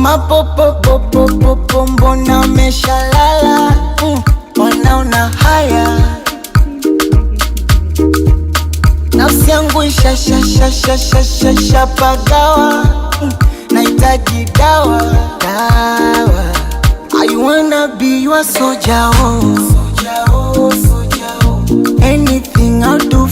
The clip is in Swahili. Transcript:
Mapopopopopopo mbona umeshalala? Wanaona haya nafsi yangu ishashashashashashapagawa, nahitaji dawa. I wanna be your soldier, oh. Anything I'll do